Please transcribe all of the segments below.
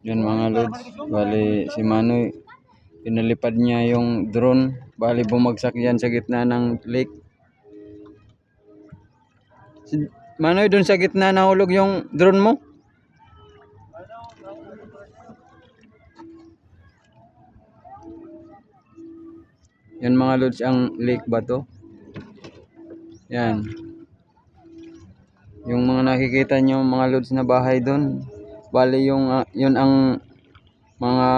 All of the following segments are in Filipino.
Yan mga lods, bali si Manoy pinalipad niya yung drone, bali bumagsak yan sa gitna ng lake. Manoy, dun sa gitna nahulog yung drone mo? Yan mga lods, ang lake ba to? Yan. Yung mga nakikita nyo mga lods na bahay doon, bali yung yun ang mga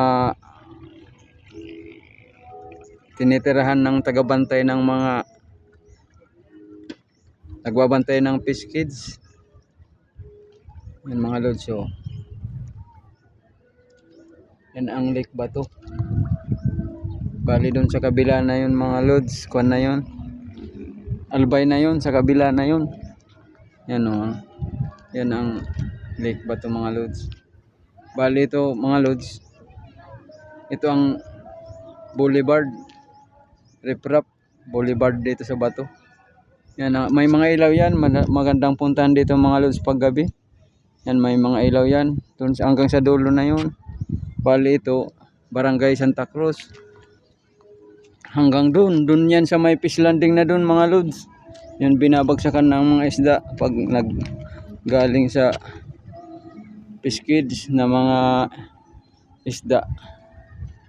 tinitirahan ng tagabantay ng mga nagbabantay ng fish kids. Yan mga lods, so yan ang lake ba to? Bali doon sa kabila na yun mga lods, kuan na yun, Albay na yun, sa kabila na yun. Yan o, yan ang lake ba to mga lods? Bali ito mga lods, ito ang boulevard, riprap boulevard dito sa bato. Yan, may mga ilaw yan, magandang puntahan dito mga lods pag gabi. Yan, may mga ilaw yan doon hanggang sa dulo na yun. Bali ito Barangay Santa Cruz, hanggang doon yan sa may fish landing na doon mga lods. Yan, binabagsakan ng mga isda pag naggaling sa fish kids na mga isda.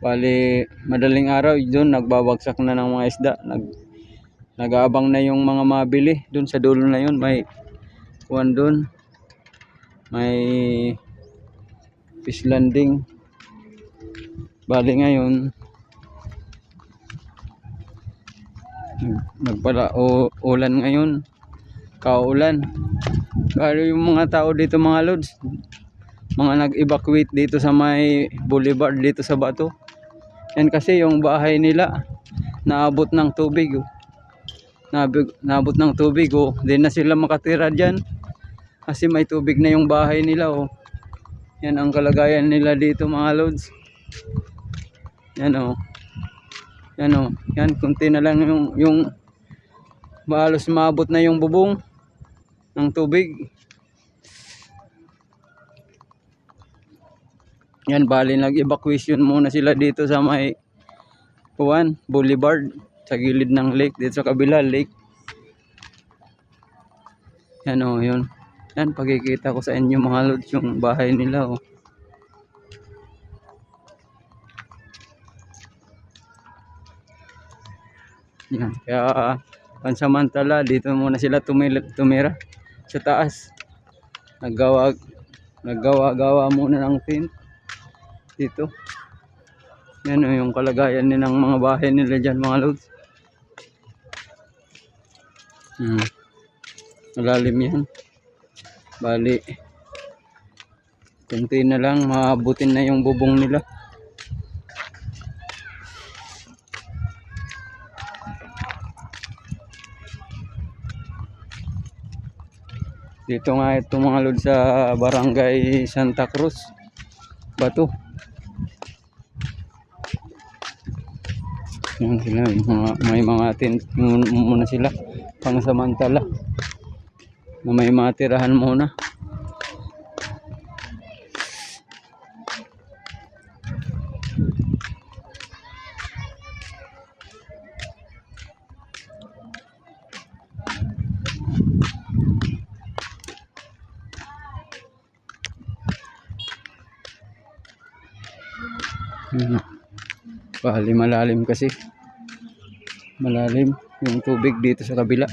Bali madaling araw doon nagbabagsak na ng mga isda, nag-aabang na yung mga mabili doon sa dulo na yun. May kuwan doon, may fish landing. Bali ngayon nagpala ulan ngayon, kaulan. Pero yung mga tao dito mga lods, mga nag-evacuate dito sa may boulevard dito sa bato. Yan kasi yung bahay nila naabot ng tubig. Naabot ng tubig, hindi na sila makatira dyan kasi may tubig na yung bahay nila. Yan ang kalagayan nila dito mga lods. Yan yan, kunti na lang yung halos maabot na yung bubong ng tubig. Yan, bali nag-evacuation muna sila dito sa may boulevard sa gilid ng lake, dito sa kabila lake. Yan yun. Yan, pagkikita ko sa inyo mga lods yung bahay nila. Yan, kaya pansamantala dito muna sila tumira sa taas. Naggawa muna ng tent dito. Yan yung kalagayan ng mga bahay nila dyan mga lods. Malalim yan. Bali kunti na lang maabutin na yung bubong nila. Dito nga ito mga lods sa Barangay Santa Cruz, Bato. Yan sila, may mga tent muna sila pangsamantala na may matirahan muna. Bali malalim kasi, malalim yung tubig dito sa kabila.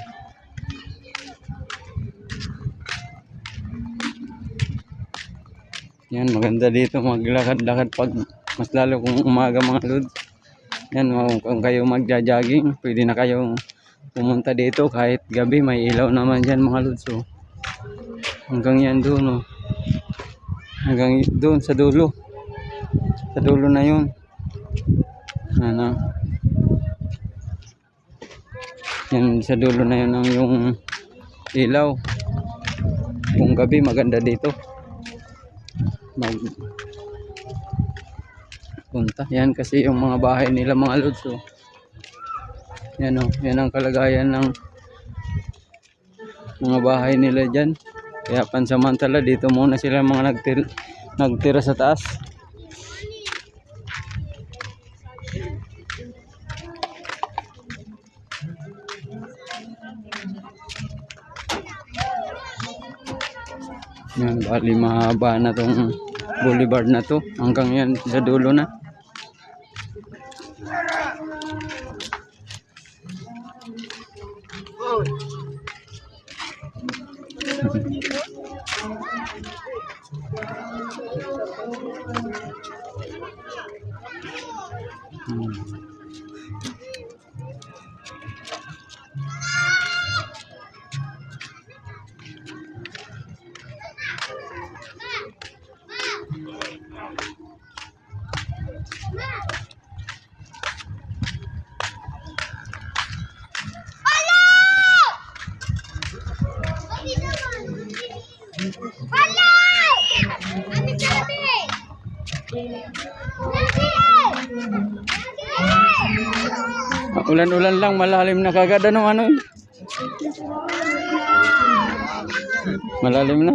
Yan, maganda dito maglakad-lakad pag mas lalo kung umaga mga lods. Yan, kung kayo magja-jogging, pwede na kayong pumunta dito kahit gabi, may ilaw naman dyan mga lods. So hanggang yan doon, hanggang doon sa dulo na yun. Yan sa dulo na yun ang yung ilaw. Kung gabi maganda dito punta. Yan kasi yung mga bahay nila mga lods. Yan yan ang kalagayan ng mga bahay nila dyan. Kaya pansamantala dito muna sila mga nagtira sa taas. Yan, bali mahaba na tong boulevard na to. Hanggang yan sa dulo na. Ulan-ulan lang, malalim na kagad ano eh. Malalim na.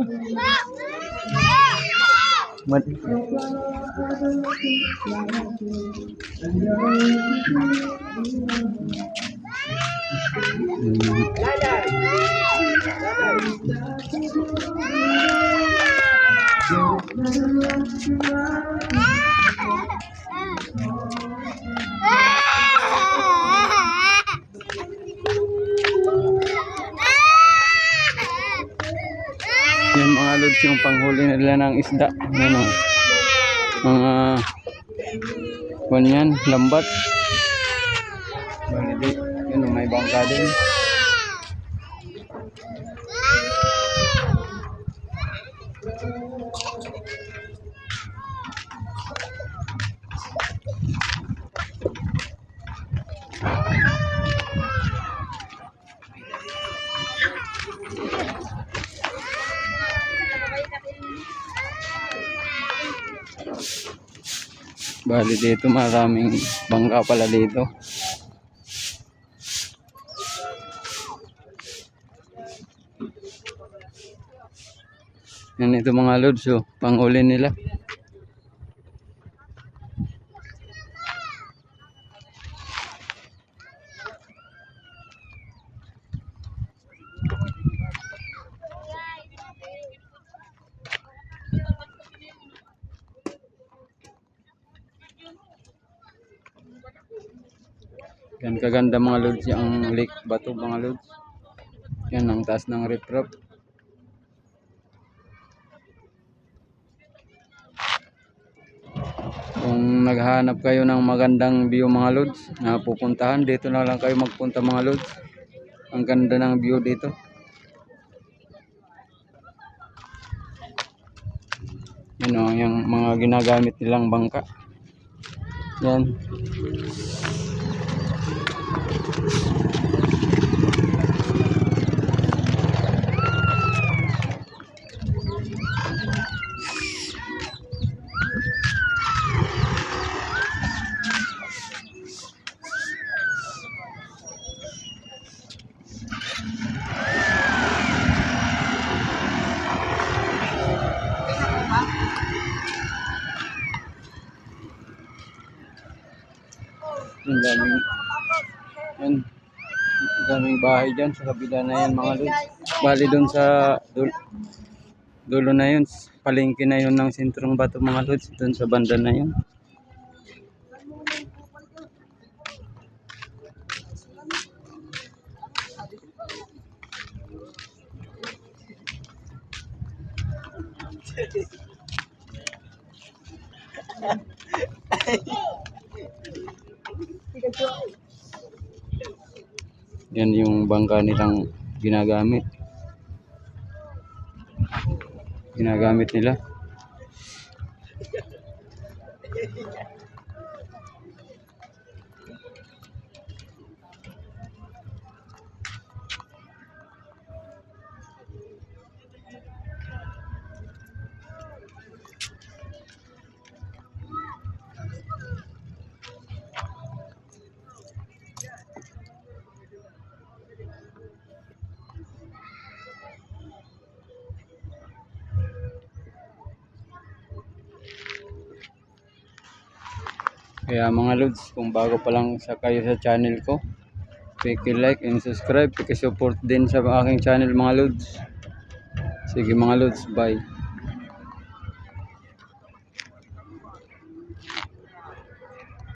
Yan mga lods yung panghuli nila ng isda. Ano, mga kanyan, lambat. Bali, yun, may bangka din. Bali dito maraming bangka pala dito. Yan ito mga lods, oh, panghuli nila. Yan kaganda mga lods yung Lake Bato mga lods. Yan ang taas ng riprap. Kung naghahanap kayo ng magandang view mga lods na pupuntahan, dito na lang kayo magpunta mga lods. Ang ganda ng view dito. Yan o, yung mga ginagamit nilang bangka. Yan. Ang daming bahay dyan sa kabila na yan mga lods. Bali dun sa dulo na yun, palengke na yun ng Sentrong Bato mga lods, dun sa banda na yun. Yan yung bangka nilang ginagamit nila. Kaya mga lods, kung bago pa lang kayo sa channel ko, like and subscribe, support din sa aking channel mga lods. Sige mga lods, bye.